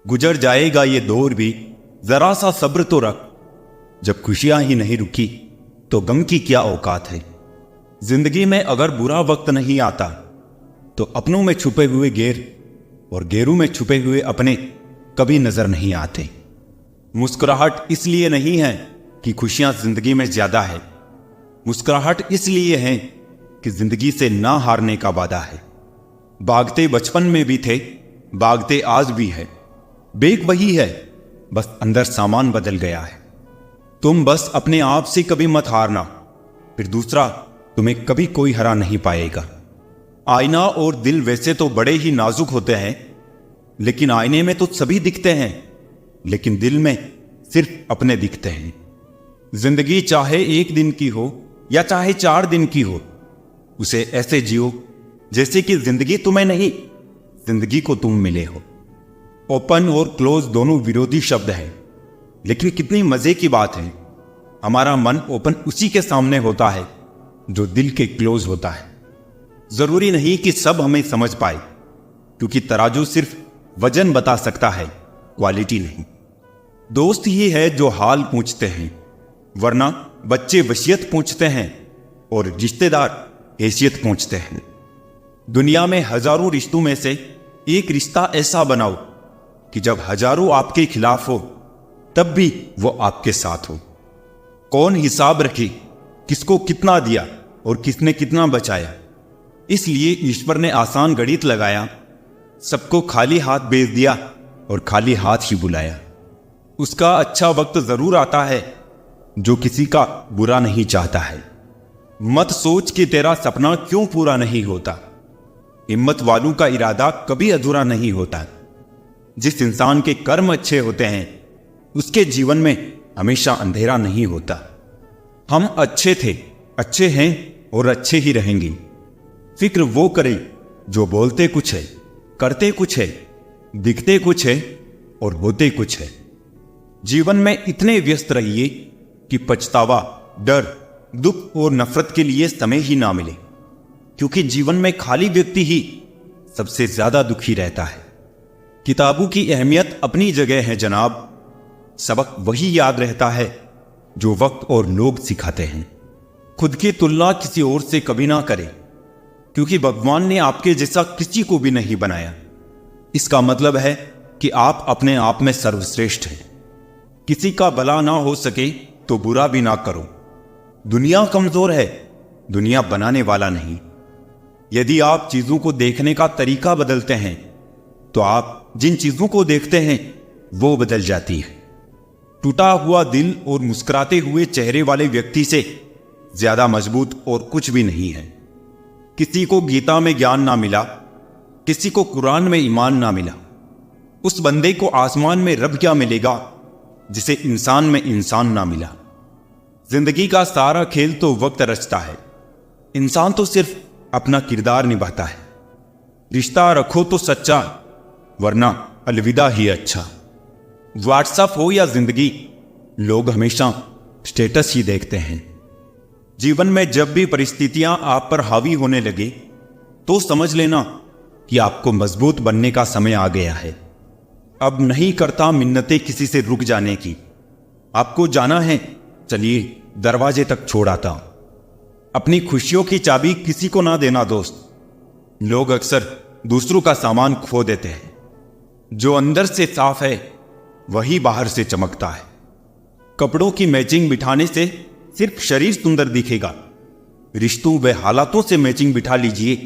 गुजर जाएगा ये दौर भी, जरा सा सब्र तो रख। जब खुशियां ही नहीं रुकी तो गम की क्या औकात है। जिंदगी में अगर बुरा वक्त नहीं आता तो अपनों में छुपे हुए गैर और गैरों में छुपे हुए अपने कभी नजर नहीं आते। मुस्कुराहट इसलिए नहीं है कि खुशियां जिंदगी में ज्यादा है, मुस्कुराहट इसलिए है कि जिंदगी से ना हारने का वादा है। भागते बचपन में भी थे, भागते आज भी है, बेग वही है, बस अंदर सामान बदल गया है। तुम बस अपने आप से कभी मत हारना, फिर दूसरा तुम्हें कभी कोई हरा नहीं पाएगा। आईना और दिल वैसे तो बड़े ही नाजुक होते हैं, लेकिन आईने में तो सभी दिखते हैं, लेकिन दिल में सिर्फ अपने दिखते हैं। जिंदगी चाहे एक दिन की हो या चाहे 4 दिन की हो, उसे ऐसे जियो जैसे कि जिंदगी तुम्हें नहीं, जिंदगी को तुम मिले हो। ओपन और क्लोज दोनों विरोधी शब्द हैं, लेकिन कितनी मजे की बात है, हमारा मन ओपन उसी के सामने होता है जो दिल के क्लोज होता है। जरूरी नहीं कि सब हमें समझ पाए, क्योंकि तराजू सिर्फ वजन बता सकता है, क्वालिटी नहीं। दोस्त ही है जो हाल पूछते हैं, वरना बच्चे वसीयत पूछते हैं और रिश्तेदार हैसियत पूछते हैं। दुनिया में हजारों रिश्तों में से एक रिश्ता ऐसा बनाओ कि जब हजारों आपके खिलाफ हो तब भी वो आपके साथ हो। कौन हिसाब रखे किसको कितना दिया और किसने कितना बचाया, इसलिए ईश्वर ने आसान गणित लगाया, सबको खाली हाथ भेज दिया और खाली हाथ ही बुलाया। उसका अच्छा वक्त जरूर आता है जो किसी का बुरा नहीं चाहता है। मत सोच कि तेरा सपना क्यों पूरा नहीं होता, हिम्मत वालों का इरादा कभी अधूरा नहीं होता। जिस इंसान के कर्म अच्छे होते हैं उसके जीवन में हमेशा अंधेरा नहीं होता। हम अच्छे थे, अच्छे हैं और अच्छे ही रहेंगे। फिक्र वो करें जो बोलते कुछ है, करते कुछ है, दिखते कुछ है और होते कुछ है। जीवन में इतने व्यस्त रहिए कि पछतावा, डर, दुख और नफरत के लिए समय ही ना मिले, क्योंकि जीवन में खाली व्यक्ति ही सबसे ज्यादा दुखी रहता है। किताबों की अहमियत अपनी जगह है जनाब, सबक वही याद रहता है जो वक्त और लोग सिखाते हैं। खुद की तुलना किसी और से कभी ना करें, क्योंकि भगवान ने आपके जैसा किसी को भी नहीं बनाया। इसका मतलब है कि आप अपने आप में सर्वश्रेष्ठ हैं। किसी का भला ना हो सके तो बुरा भी ना करो। दुनिया कमजोर है, दुनिया बनाने वाला नहीं। यदि आप चीजों को देखने का तरीका बदलते हैं तो आप जिन चीजों को देखते हैं वो बदल जाती है। टूटा हुआ दिल और मुस्कुराते हुए चेहरे वाले व्यक्ति से ज्यादा मजबूत और कुछ भी नहीं है। किसी को गीता में ज्ञान ना मिला, किसी को कुरान में ईमान ना मिला, उस बंदे को आसमान में रब क्या मिलेगा जिसे इंसान में इंसान ना मिला। जिंदगी का सारा खेल तो वक्त रचता है, इंसान तो सिर्फ अपना किरदार निभाता है। रिश्ता रखो तो सच्चा, वरना अलविदा ही अच्छा। व्हाट्सएप हो या जिंदगी, लोग हमेशा स्टेटस ही देखते हैं। जीवन में जब भी परिस्थितियां आप पर हावी होने लगे तो समझ लेना कि आपको मजबूत बनने का समय आ गया है। अब नहीं करता मिन्नतें किसी से रुक जाने की। आपको जाना है, चलिए दरवाजे तक छोड़ आता। अपनी खुशियों की चाबी किसी को ना देना दोस्त। लोग अक्सर दूसरों का सामान खो देते हैं। जो अंदर से साफ है वही बाहर से चमकता है। कपड़ों की मैचिंग बिठाने से सिर्फ शरीर सुंदर दिखेगा, रिश्तों व हालातों से मैचिंग बिठा लीजिए,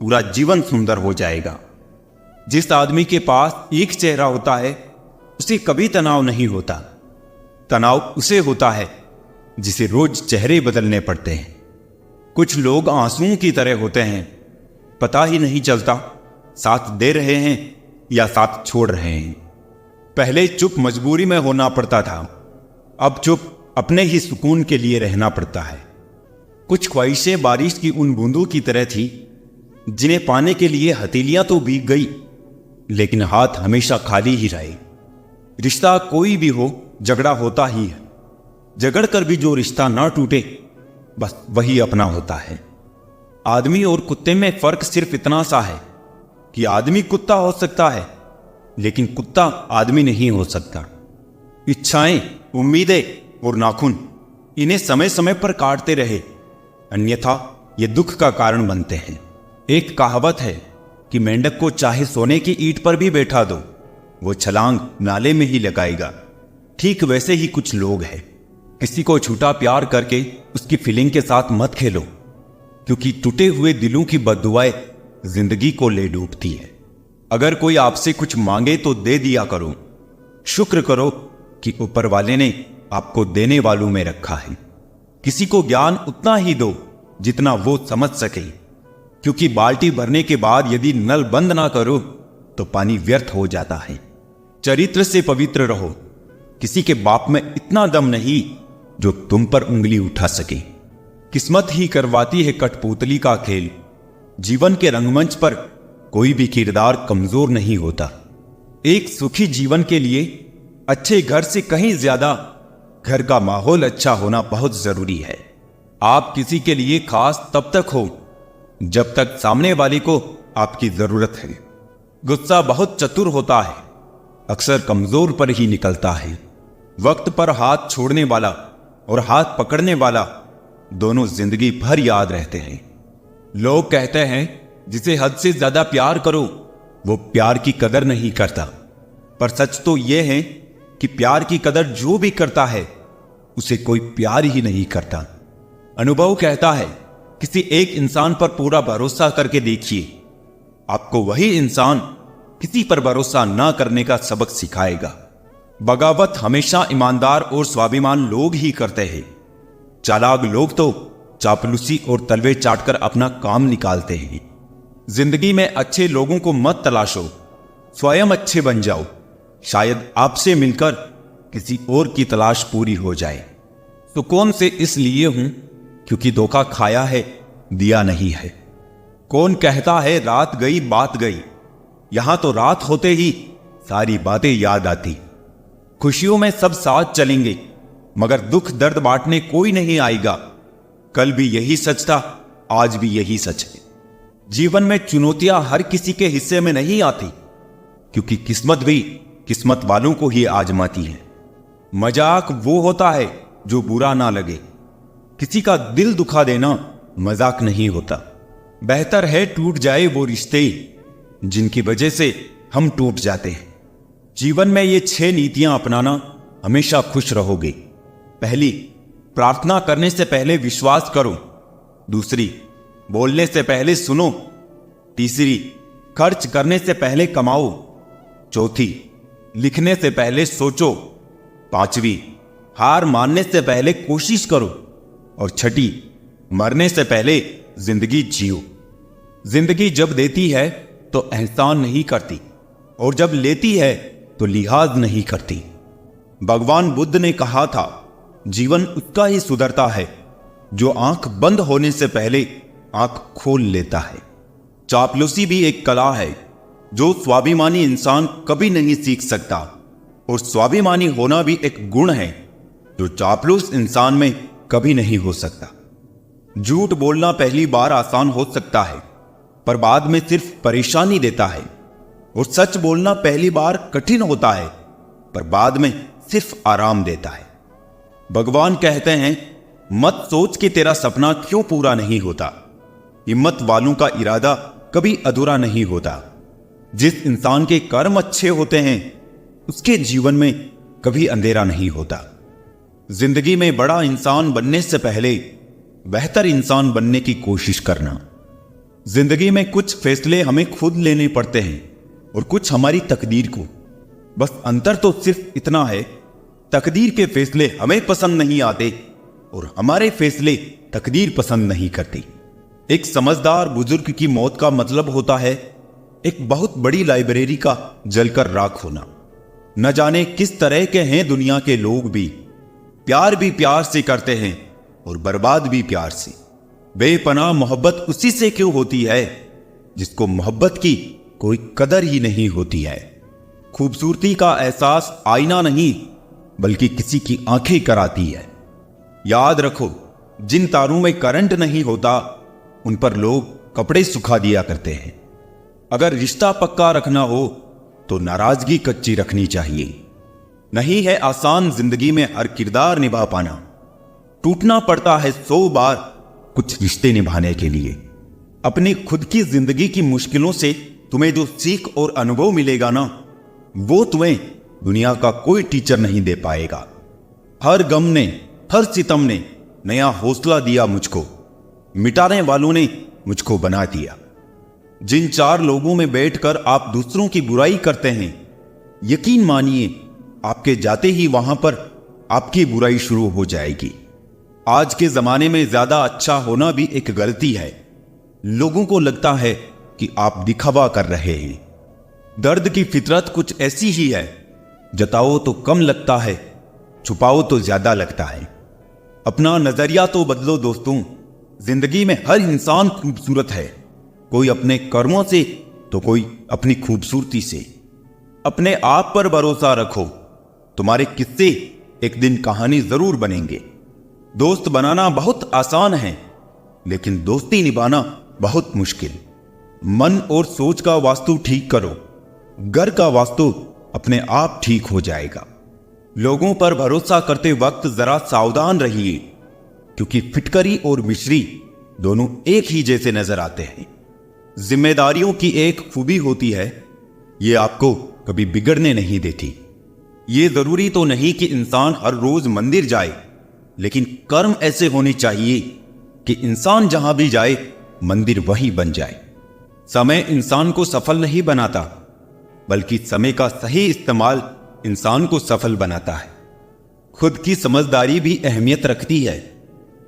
पूरा जीवन सुंदर हो जाएगा। जिस आदमी के पास एक चेहरा होता है उसे कभी तनाव नहीं होता। तनाव उसे होता है जिसे रोज चेहरे बदलने पड़ते हैं। कुछ लोग आंसुओं की तरह होते हैं, पता ही नहीं चलता साथ दे रहे हैं या साथ छोड़ रहे हैं। पहले चुप मजबूरी में होना पड़ता था, अब चुप अपने ही सुकून के लिए रहना पड़ता है। कुछ ख्वाहिशें बारिश की उन बूंदों की तरह थी जिन्हें पाने के लिए हथेलियां तो भीग गई, लेकिन हाथ हमेशा खाली ही रहे। रिश्ता कोई भी हो, झगड़ा होता ही है। झगड़ कर भी जो रिश्ता ना टूटे, बस वही अपना होता है। आदमी और कुत्ते में फर्क सिर्फ इतना सा है कि आदमी कुत्ता हो सकता है लेकिन कुत्ता आदमी नहीं हो सकता। इच्छाएं, उम्मीदें और नाखून, इन्हें समय समय पर काटते रहे, अन्यथा ये दुख का कारण बनते हैं। एक कहावत है कि मेंढक को चाहे सोने की ईंट पर भी बैठा दो, वो छलांग नाले में ही लगाएगा। ठीक वैसे ही कुछ लोग हैं। किसी को झूठा प्यार करके उसकी फीलिंग के साथ मत खेलो, क्योंकि टूटे हुए दिलों की बददुआएं जिंदगी को ले डूबती है। अगर कोई आपसे कुछ मांगे तो दे दिया करो। शुक्र करो कि ऊपर वाले ने आपको देने वालों में रखा है। किसी को ज्ञान उतना ही दो जितना वो समझ सके, क्योंकि बाल्टी भरने के बाद यदि नल बंद ना करो तो पानी व्यर्थ हो जाता है। चरित्र से पवित्र रहो। किसी के बाप में इतना दम नहीं जो तुम पर उंगली उठा सके। किस्मत ही करवाती है कठपुतली का खेल। जीवन के रंगमंच पर कोई भी किरदार कमजोर नहीं होता। एक सुखी जीवन के लिए अच्छे घर से कहीं ज्यादा घर का माहौल अच्छा होना बहुत जरूरी है। आप किसी के लिए खास तब तक हो जब तक सामने वाले को आपकी जरूरत है। गुस्सा बहुत चतुर होता है, अक्सर कमजोर पर ही निकलता है। वक्त पर हाथ छोड़ने वाला और हाथ पकड़ने वाला दोनों जिंदगी भर याद रहते हैं। लोग कहते हैं जिसे हद से ज्यादा प्यार करो वो प्यार की कदर नहीं करता, पर सच तो यह है कि प्यार की कदर जो भी करता है उसे कोई प्यार ही नहीं करता। अनुभव कहता है किसी एक इंसान पर पूरा भरोसा करके देखिए, आपको वही इंसान किसी पर भरोसा ना करने का सबक सिखाएगा। बगावत हमेशा ईमानदार और स्वाभिमान लोग ही करते हैं। चालाक लोग तो चापलूसी और तलवे चाटकर अपना काम निकालते हैं। जिंदगी में अच्छे लोगों को मत तलाशो, स्वयं अच्छे बन जाओ। शायद आपसे मिलकर किसी और की तलाश पूरी हो जाए। सुकून से इसलिए हूं क्योंकि धोखा खाया है, दिया नहीं है। कौन कहता है रात गई बात गई, यहां तो रात होते ही सारी बातें याद आती। खुशियों में सब साथ चलेंगे, मगर दुख दर्द बांटने कोई नहीं आएगा। कल भी यही सच था, आज भी यही सच है। जीवन में चुनौतियां हर किसी के हिस्से में नहीं आती, क्योंकि किस्मत भी किस्मत वालों को ही आजमाती है। मजाक वो होता है जो बुरा ना लगे। किसी का दिल दुखा देना मजाक नहीं होता। बेहतर है टूट जाए वो रिश्ते जिनकी वजह से हम टूट जाते हैं। जीवन में ये 6 नीतियां अपनाना, हमेशा खुश रहोगे। पहली, प्रार्थना करने से पहले विश्वास करो। दूसरी, बोलने से पहले सुनो। तीसरी, खर्च करने से पहले कमाओ। चौथी, लिखने से पहले सोचो। पांचवी, हार मानने से पहले कोशिश करो। और छठी, मरने से पहले जिंदगी जियो। जिंदगी जब देती है तो एहसान नहीं करती, और जब लेती है तो लिहाज नहीं करती। भगवान बुद्ध ने कहा था, जीवन उसका ही सुधरता है जो आंख बंद होने से पहले आंख खोल लेता है। चापलूसी भी एक कला है जो स्वाभिमानी इंसान कभी नहीं सीख सकता, और स्वाभिमानी होना भी एक गुण है जो चापलूस इंसान में कभी नहीं हो सकता। झूठ बोलना पहली बार आसान हो सकता है, पर बाद में सिर्फ परेशानी देता है। और सच बोलना पहली बार कठिन होता है, पर बाद में सिर्फ आराम देता है। भगवान कहते हैं, मत सोच कि तेरा सपना क्यों पूरा नहीं होता। हिम्मत वालों का इरादा कभी अधूरा नहीं होता। जिस इंसान के कर्म अच्छे होते हैं उसके जीवन में कभी अंधेरा नहीं होता। जिंदगी में बड़ा इंसान बनने से पहले बेहतर इंसान बनने की कोशिश करना। जिंदगी में कुछ फैसले हमें खुद लेने पड़ते हैं और कुछ हमारी तकदीर को। बस अंतर तो सिर्फ इतना है, तकदीर के फैसले हमें पसंद नहीं आते और हमारे फैसले तकदीर पसंद नहीं करती। एक समझदार बुजुर्ग की मौत का मतलब होता है एक बहुत बड़ी लाइब्रेरी का जलकर राख होना। न जाने किस तरह के हैं दुनिया के लोग भी प्यार से करते हैं और बर्बाद भी प्यार से। बेपनाह मोहब्बत उसी से क्यों होती है जिसको मोहब्बत की कोई कदर ही नहीं होती है। खूबसूरती का एहसास आईना नहीं बल्कि किसी की आंखें कराती है। याद रखो, जिन तारों में करंट नहीं होता उन पर लोग कपड़े सुखा दिया करते हैं। अगर रिश्ता पक्का रखना हो तो नाराजगी कच्ची रखनी चाहिए। नहीं है आसान जिंदगी में हर किरदार निभा पाना, टूटना पड़ता है 100 बार कुछ रिश्ते निभाने के लिए। अपनी खुद की जिंदगी की मुश्किलों से तुम्हें जो सीख और अनुभव मिलेगा ना, वो तुम्हें दुनिया का कोई टीचर नहीं दे पाएगा। हर गम ने, हर सितम ने नया हौसला दिया मुझको, मिटाने वालों ने मुझको बना दिया। जिन 4 लोगों में बैठकर आप दूसरों की बुराई करते हैं, यकीन मानिए आपके जाते ही वहां पर आपकी बुराई शुरू हो जाएगी। आज के जमाने में ज्यादा अच्छा होना भी एक गलती है। लोगों को लगता है कि आप दिखावा कर रहे हैं। दर्द की फितरत कुछ ऐसी ही है, जताओ तो कम लगता है, छुपाओ तो ज्यादा लगता है। अपना नजरिया तो बदलो दोस्तों। जिंदगी में हर इंसान खूबसूरत है, कोई अपने कर्मों से तो कोई अपनी खूबसूरती से। अपने आप पर भरोसा रखो, तुम्हारे किस्से एक दिन कहानी जरूर बनेंगे। दोस्त बनाना बहुत आसान है, लेकिन दोस्ती निभाना बहुत मुश्किल। मन और सोच का वास्तु ठीक करो, घर का वास्तु अपने आप ठीक हो जाएगा। लोगों पर भरोसा करते वक्त जरा सावधान रहिए, क्योंकि फिटकरी और मिश्री दोनों एक ही जैसे नजर आते हैं। जिम्मेदारियों की एक खूबी होती है, ये आपको कभी बिगड़ने नहीं देती। ये जरूरी तो नहीं कि इंसान हर रोज मंदिर जाए, लेकिन कर्म ऐसे होने चाहिए कि इंसान जहां भी जाए मंदिर वही बन जाए। समय इंसान को सफल नहीं बनाता, बल्कि समय का सही इस्तेमाल इंसान को सफल बनाता है। खुद की समझदारी भी अहमियत रखती है,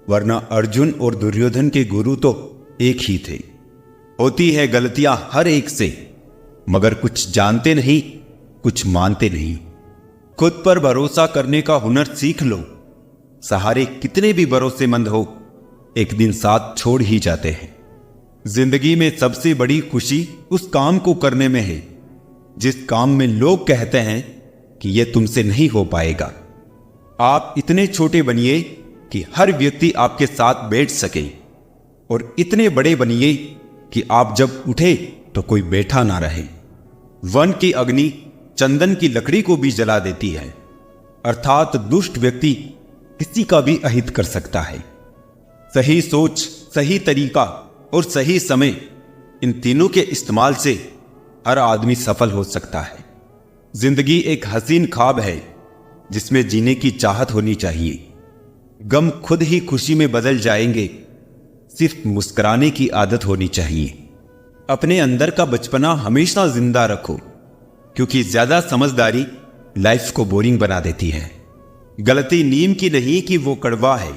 वरना अर्जुन और दुर्योधन के गुरु तो एक ही थे। होती है गलतियां हर एक से, मगर कुछ जानते नहीं, कुछ मानते नहीं। खुद पर भरोसा करने का हुनर सीख लो। सहारे कितने भी भरोसेमंद हो, एक दिन साथ छोड़ ही जाते हैं। जिंदगी में सबसे बड़ी खुशी उस काम को करने में है जिस काम में लोग कहते हैं कि यह तुमसे नहीं हो पाएगा। आप इतने छोटे बनिए कि हर व्यक्ति आपके साथ बैठ सके, और इतने बड़े बनिए कि आप जब उठे तो कोई बैठा ना रहे। वन की अग्नि चंदन की लकड़ी को भी जला देती है, अर्थात दुष्ट व्यक्ति किसी का भी अहित कर सकता है। सही सोच, सही तरीका और सही समय, इन तीनों के इस्तेमाल से हर आदमी सफल हो सकता है। जिंदगी एक हसीन ख्वाब है जिसमें जीने की चाहत होनी चाहिए। गम खुद ही खुशी में बदल जाएंगे, सिर्फ मुस्कुराने की आदत होनी चाहिए। अपने अंदर का बचपना हमेशा जिंदा रखो, क्योंकि ज्यादा समझदारी लाइफ को बोरिंग बना देती है। गलती नीम की नहीं कि वो कड़वा है,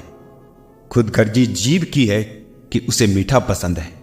खुदगर्जी जीभ की है कि उसे मीठा पसंद है।